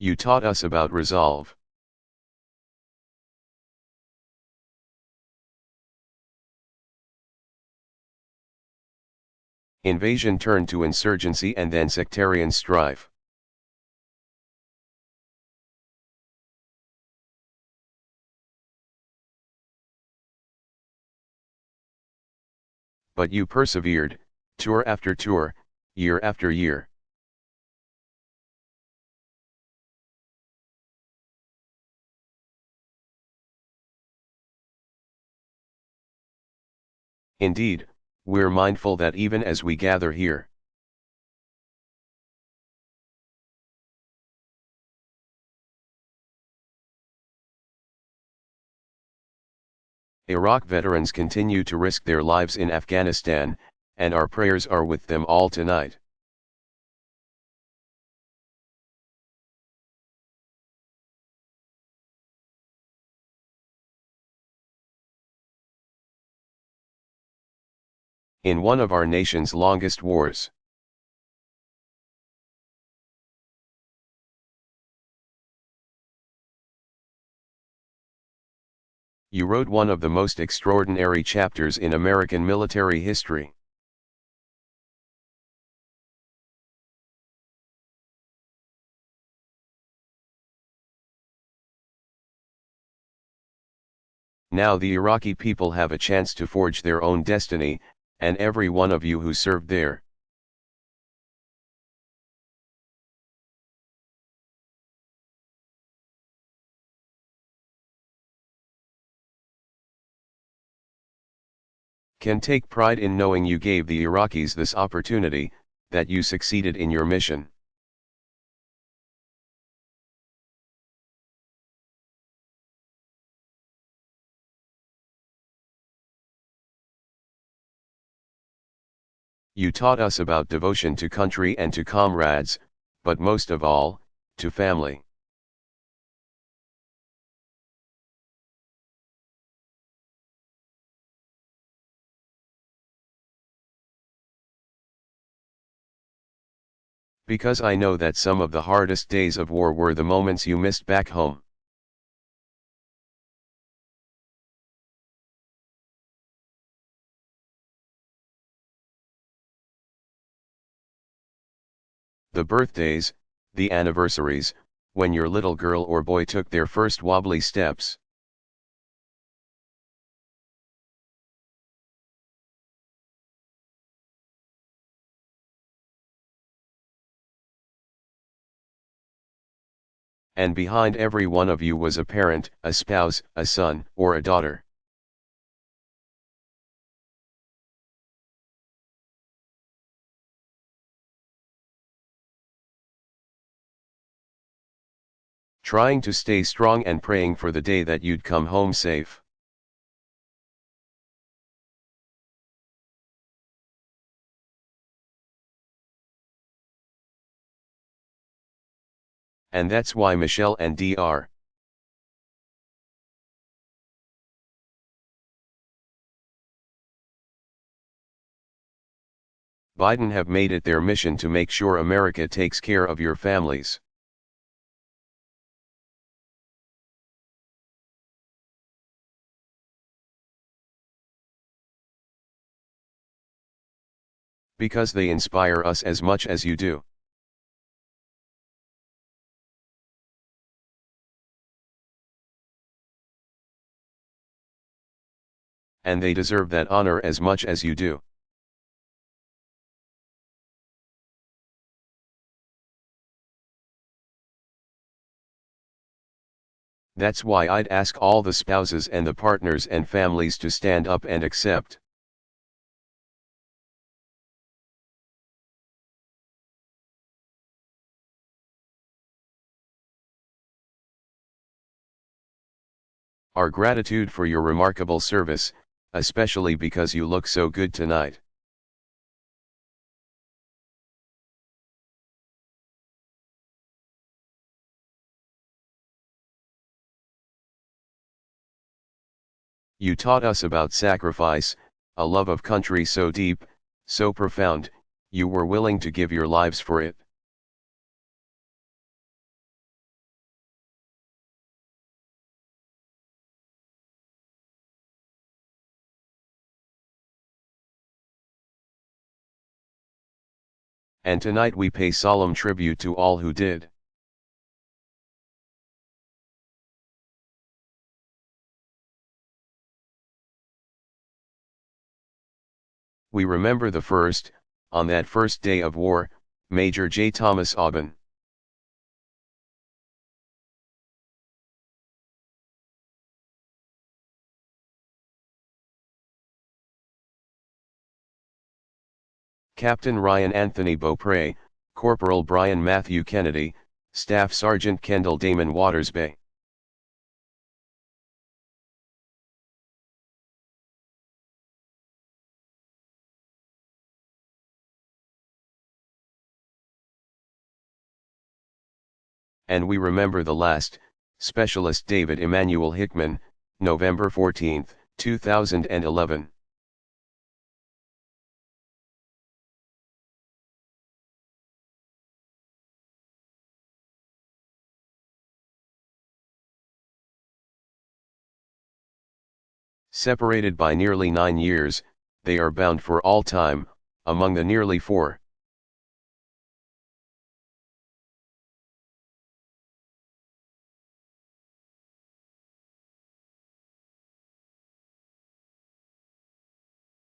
You taught us about resolve. Invasion turned to insurgency and then sectarian strife. But you persevered, tour after tour, year after year. Indeed, we're mindful that even as we gather here, Iraq veterans continue to risk their lives in Afghanistan, and our prayers are with them all tonight. In one of our nation's longest wars, you wrote one of the most extraordinary chapters in American military history. Now the Iraqi people have a chance to forge their own destiny, and every one of you who served there. Can take pride in knowing you gave the Iraqis this opportunity, that you succeeded in your mission. You taught us about devotion to country and to comrades, but most of all, to family. Because I know that some of the hardest days of war were the moments you missed back home. The birthdays, the anniversaries, when your little girl or boy took their first wobbly steps. And behind every one of you was a parent, a spouse, a son, or a daughter. Trying to stay strong and praying for the day that you'd come home safe. And that's why Michelle and Dr. Biden have made it their mission to make sure America takes care of your families. Because they inspire us as much as you do. And they deserve that honor as much as you do. That's why I'd ask all the spouses and the partners and families to stand up and accept. Our gratitude for your remarkable service, especially because you look so good tonight. You taught us about sacrifice, a love of country so deep, so profound, you were willing to give your lives for it. And tonight we pay solemn tribute to all who did. We remember the first, on that first day of war, Major J. Thomas Aubin. Captain Ryan Anthony Beaupre, Corporal Brian Matthew Kennedy, Staff Sergeant Kendall Damon Watersbay. And we remember the last, Specialist David Emmanuel Hickman, November 14, 2011. Separated by nearly 9 years, they are bound for all time, among the nearly 4.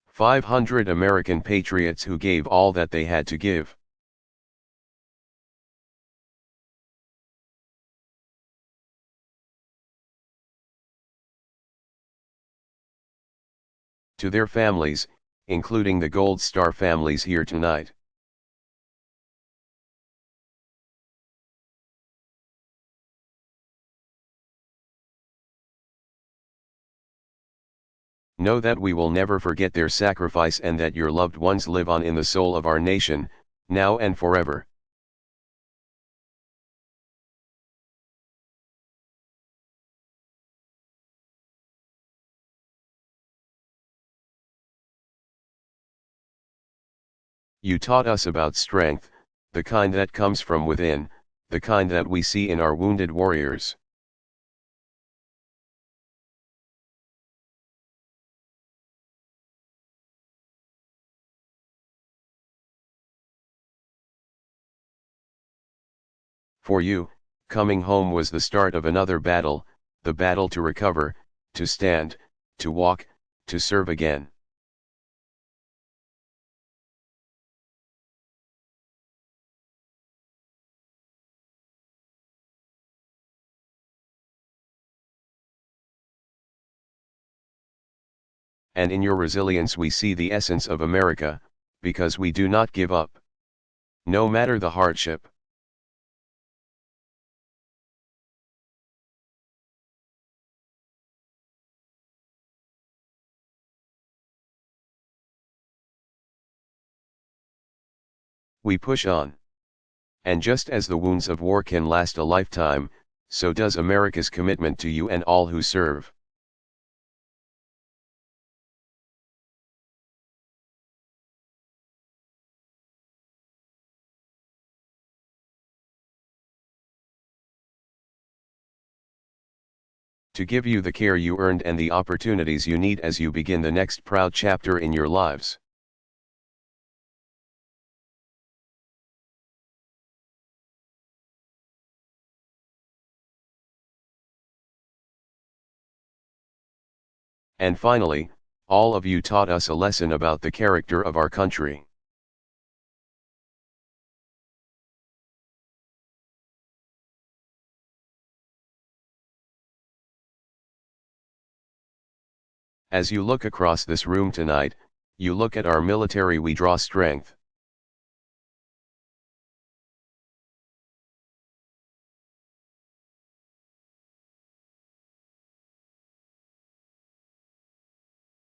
"500 American patriots who gave all that they had to give. To their families, including the Gold Star families here tonight. Know that we will never forget their sacrifice and that your loved ones live on in the soul of our nation, now and forever. You taught us about strength, the kind that comes from within, the kind that we see in our wounded warriors. For you, coming home was the start of another battle, the battle to recover, to stand, to walk, to serve again. And in your resilience we see the essence of America, because we do not give up. No matter the hardship. We push on. And just as the wounds of war can last a lifetime, so does America's commitment to you and all who serve. To give you the care you earned and the opportunities you need as you begin the next proud chapter in your lives. And finally, all of you taught us a lesson about the character of our country. As you look across this room tonight, you look at our military, we draw strength.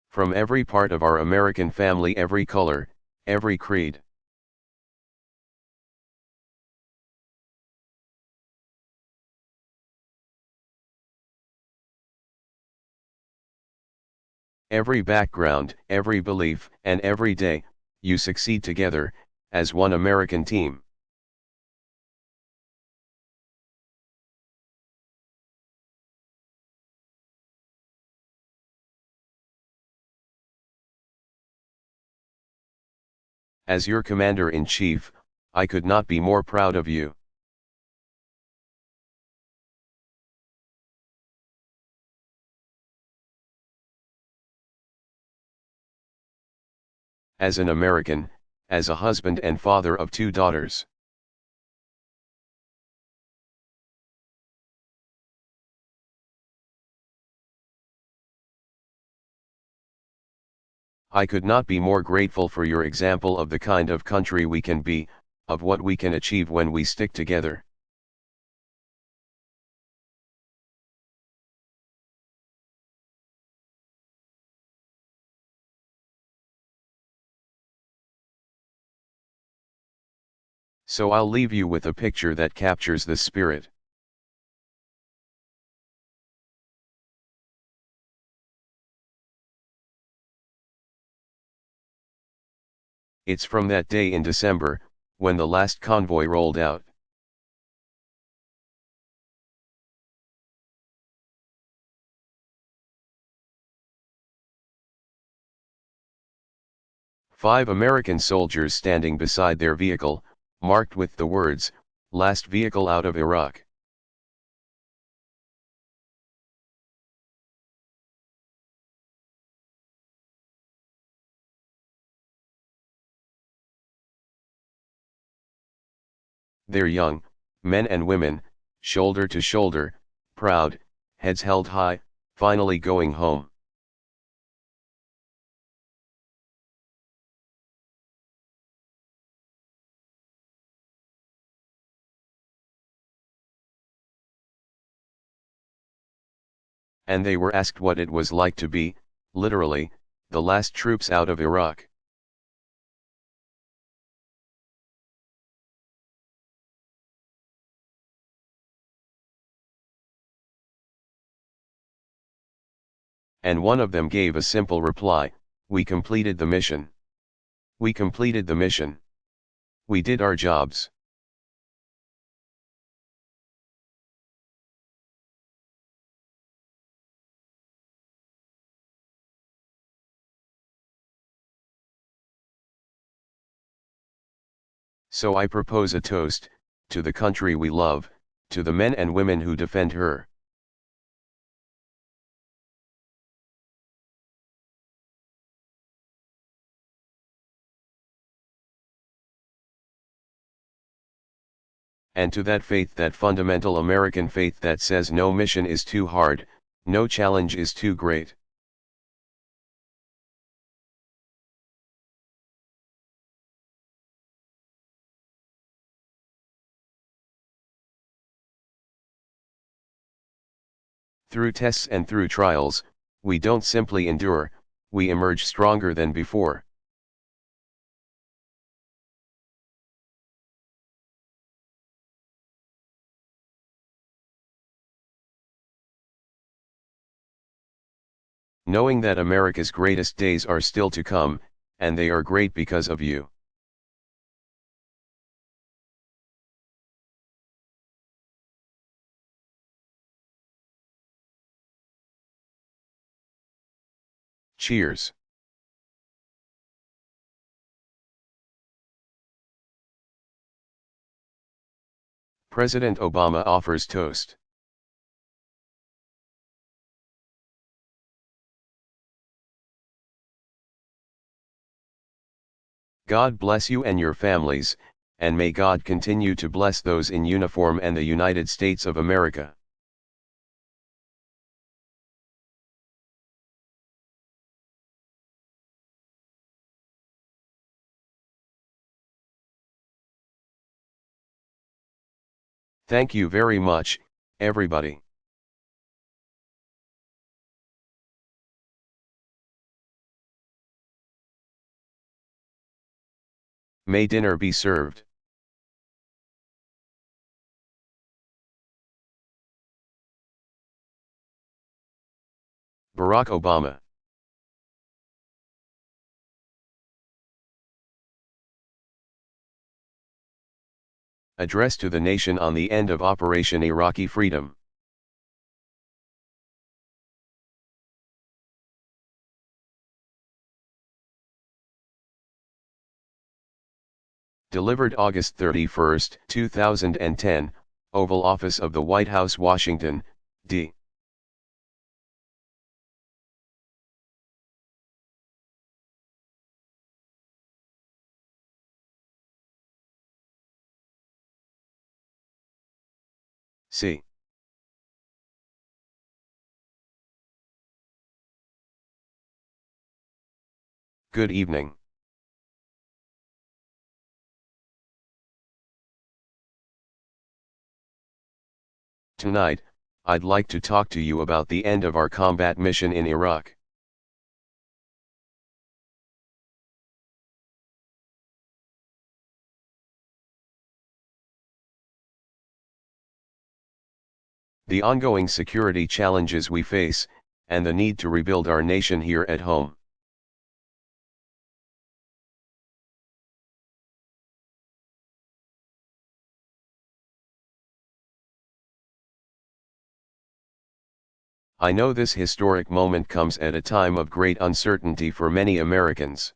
From every part of our American family, every color, every creed. Every background, every belief, and every day, you succeed together, as one American team. As your Commander-in-Chief, I could not be more proud of you. As an American, as a husband and father of 2 daughters. I could not be more grateful for your example of the kind of country we can be, of what we can achieve when we stick together. So I'll leave you with a picture that captures this spirit. It's from that day in December, when the last convoy rolled out. Five American soldiers standing beside their vehicle, marked with the words, "Last vehicle out of Iraq." They're young, men and women, shoulder to shoulder, proud, heads held high, finally going home. And they were asked what it was like to be, literally, the last troops out of Iraq. And one of them gave a simple reply: "We completed the mission. We completed the mission. We did our jobs." So I propose a toast, to the country we love, to the men and women who defend her. And to that faith, that fundamental American faith that says no mission is too hard, no challenge is too great. Through tests and through trials, we don't simply endure, we emerge stronger than before. Knowing that America's greatest days are still to come, and they are great because of you. Cheers. President Obama offers toast. God bless you and your families, and may God continue to bless those in uniform and the United States of America. Thank you very much, everybody. May dinner be served. Barack Obama. Address to the nation on the end of Operation Iraqi Freedom. Delivered August 31, 2010, Oval Office of the White House, Washington, D. C. Good evening. Tonight, I'd like to talk to you about the end of our combat mission in Iraq. The ongoing security challenges we face, and the need to rebuild our nation here at home. I know this historic moment comes at a time of great uncertainty for many Americans.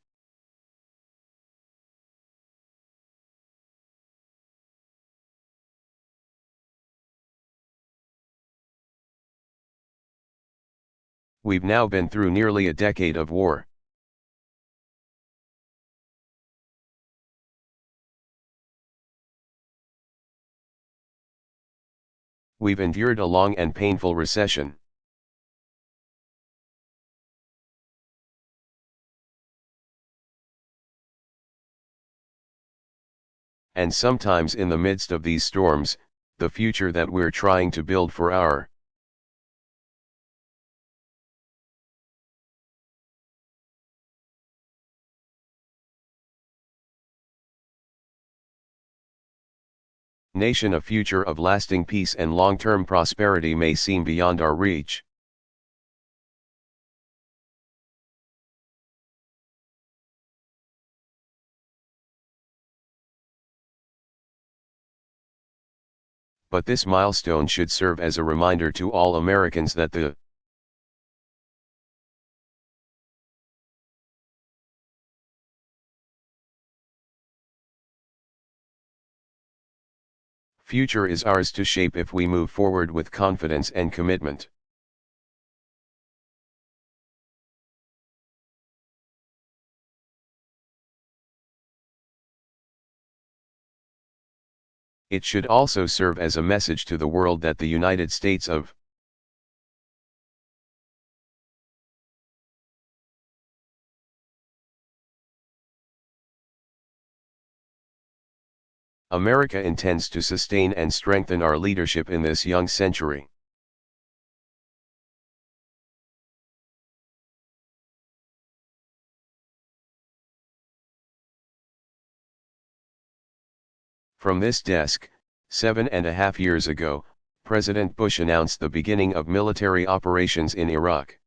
We've now been through nearly a decade of war. We've endured a long and painful recession. And sometimes in the midst of these storms, the future that we're trying to build for our nation, a future of lasting peace and long-term prosperity, may seem beyond our reach. But this milestone should serve as a reminder to all Americans that the future is ours to shape if we move forward with confidence and commitment. It should also serve as a message to the world that the United States of America intends to sustain and strengthen our leadership in this young century. From this desk, 7.5 years ago, President Bush announced the beginning of military operations in Iraq.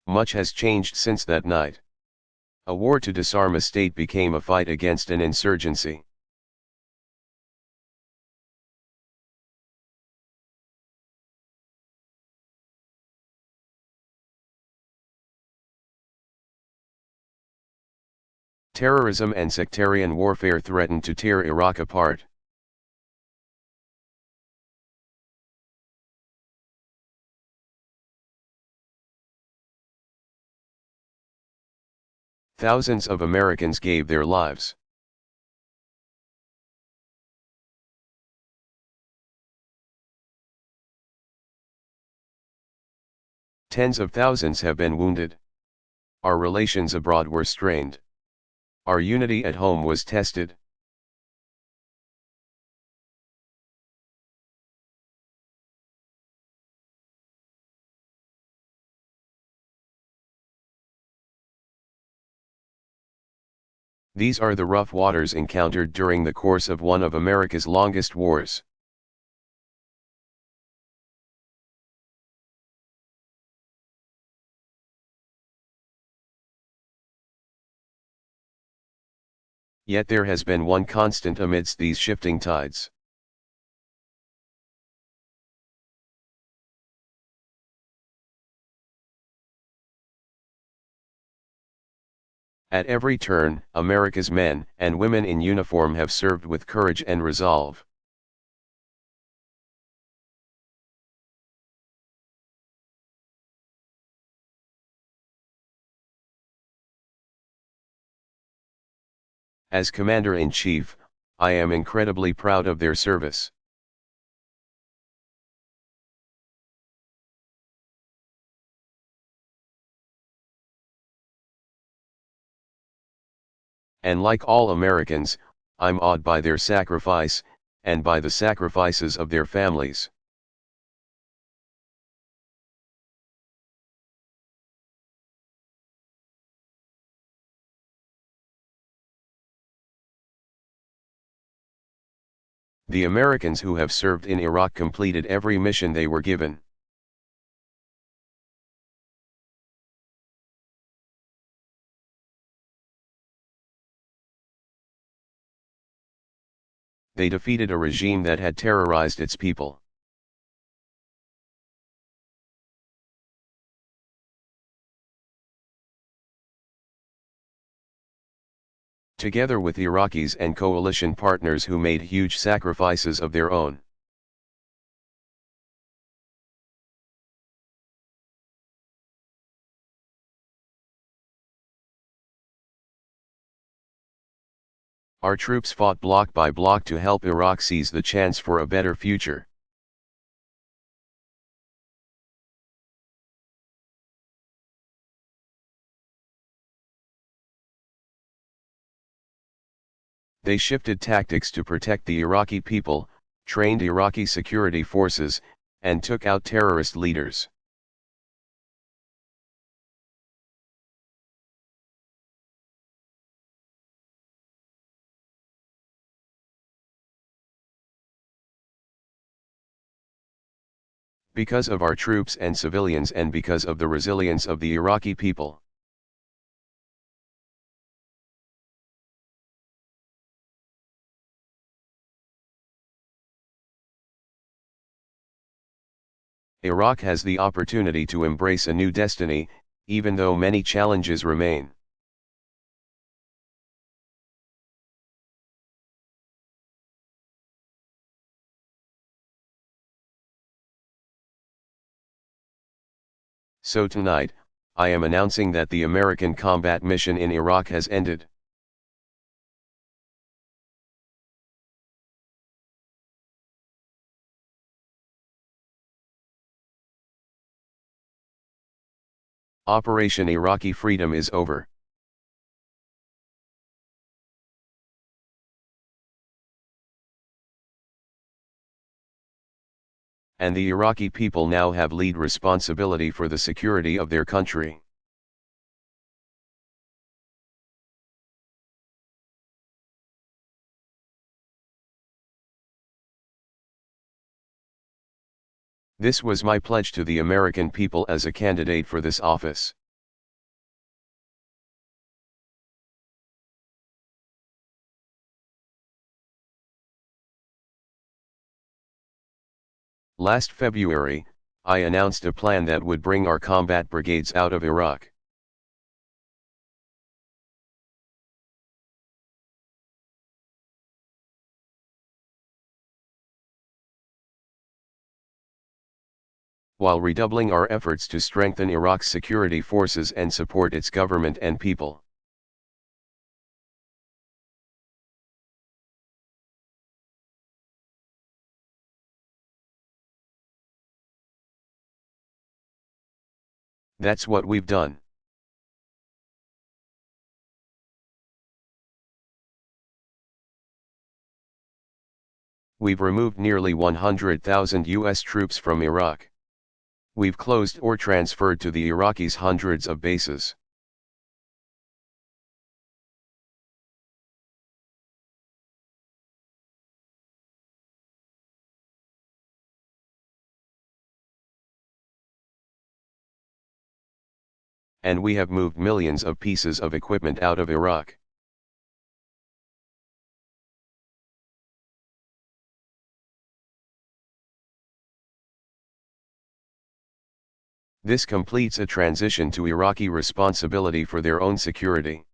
Much has changed since that night. A war to disarm a state became a fight against an insurgency. Terrorism and sectarian warfare threatened to tear Iraq apart. Thousands of Americans gave their lives. Tens of thousands have been wounded. Our relations abroad were strained. Our unity at home was tested. These are the rough waters encountered during the course of one of America's longest wars. Yet there has been one constant amidst these shifting tides. At every turn, America's men and women in uniform have served with courage and resolve. As Commander-in-Chief, I am incredibly proud of their service. And like all Americans, I'm awed by their sacrifice, and by the sacrifices of their families. The Americans who have served in Iraq completed every mission they were given. They defeated a regime that had terrorized its people. Together with Iraqis and coalition partners who made huge sacrifices of their own. Our troops fought block by block to help Iraq seize the chance for a better future. They shifted tactics to protect the Iraqi people, trained Iraqi security forces, and took out terrorist leaders. Because of our troops and civilians and because of the resilience of the Iraqi people. Iraq has the opportunity to embrace a new destiny, even though many challenges remain. So tonight, I am announcing that the American combat mission in Iraq has ended. Operation Iraqi Freedom is over. And the Iraqi people now have lead responsibility for the security of their country. This was my pledge to the American people as a candidate for this office. Last February, I announced a plan that would bring our combat brigades out of Iraq. While redoubling our efforts to strengthen Iraq's security forces and support its government and people. That's what we've done. We've removed nearly 100,000 US troops from Iraq. We've closed or transferred to the Iraqis hundreds of bases. And we have moved millions of pieces of equipment out of Iraq. This completes a transition to Iraqi responsibility for their own security.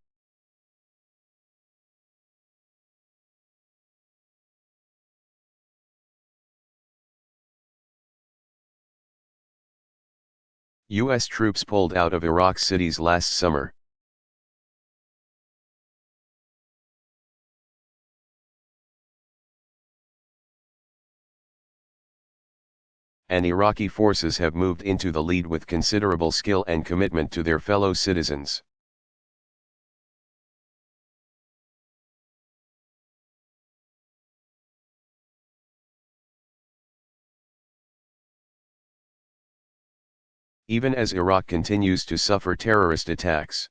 U.S. troops pulled out of Iraq cities last summer. And Iraqi forces have moved into the lead with considerable skill and commitment to their fellow citizens. Even as Iraq continues to suffer terrorist attacks.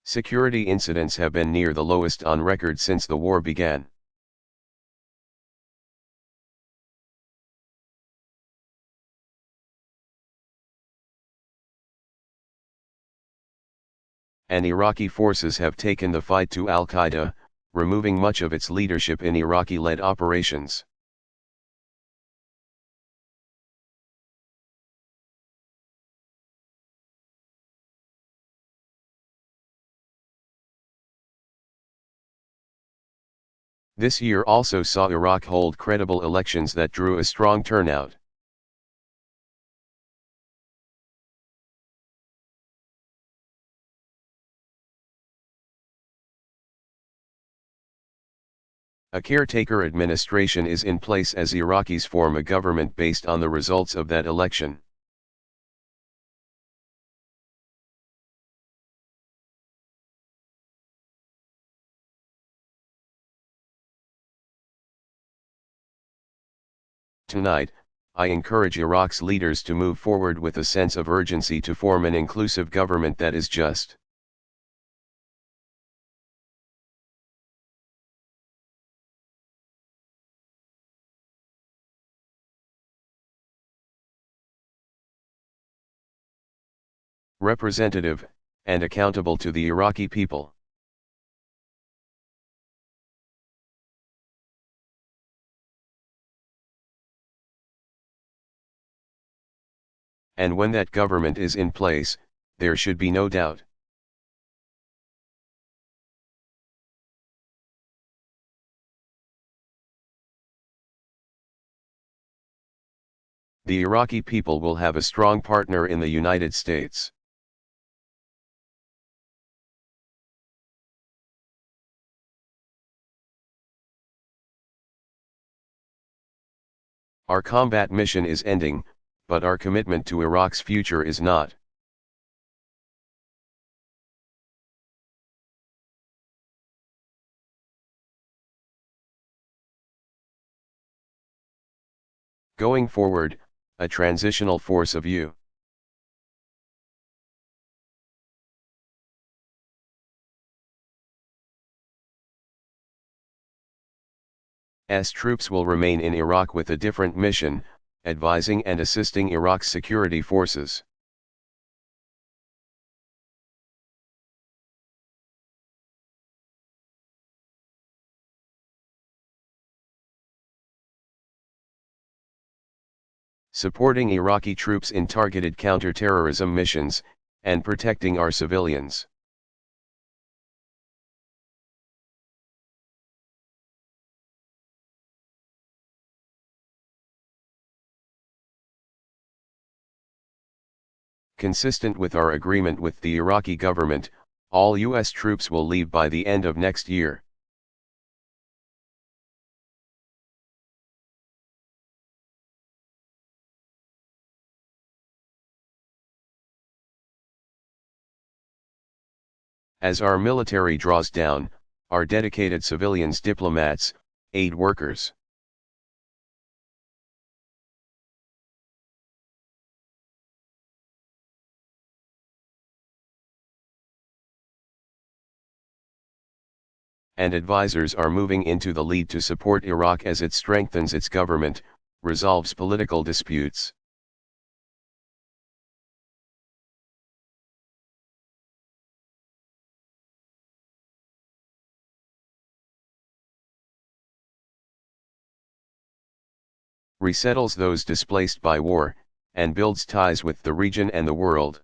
Security incidents have been near the lowest on record since the war began. And Iraqi forces have taken the fight to al-Qaeda, removing much of its leadership in Iraqi-led operations. This year also saw Iraq hold credible elections that drew a strong turnout. A caretaker administration is in place as Iraqis form a government based on the results of that election. Tonight, I encourage Iraq's leaders to move forward with a sense of urgency to form an inclusive government that is just. Representative, and accountable to the Iraqi people. And when that government is in place, there should be no doubt. The Iraqi people will have a strong partner in the United States. Our combat mission is ending, but our commitment to Iraq's future is not. Going forward, a transitional force of U. S. troops will remain in Iraq with a different mission, advising and assisting Iraq's security forces. Supporting Iraqi troops in targeted counter-terrorism missions, and protecting our civilians. Consistent with our agreement with the Iraqi government, all U.S. troops will leave by the end of next year. As our military draws down, our dedicated civilians, diplomats, aid workers, and advisors are moving into the lead to support Iraq as it strengthens its government, resolves political disputes, resettles those displaced by war, and builds ties with the region and the world.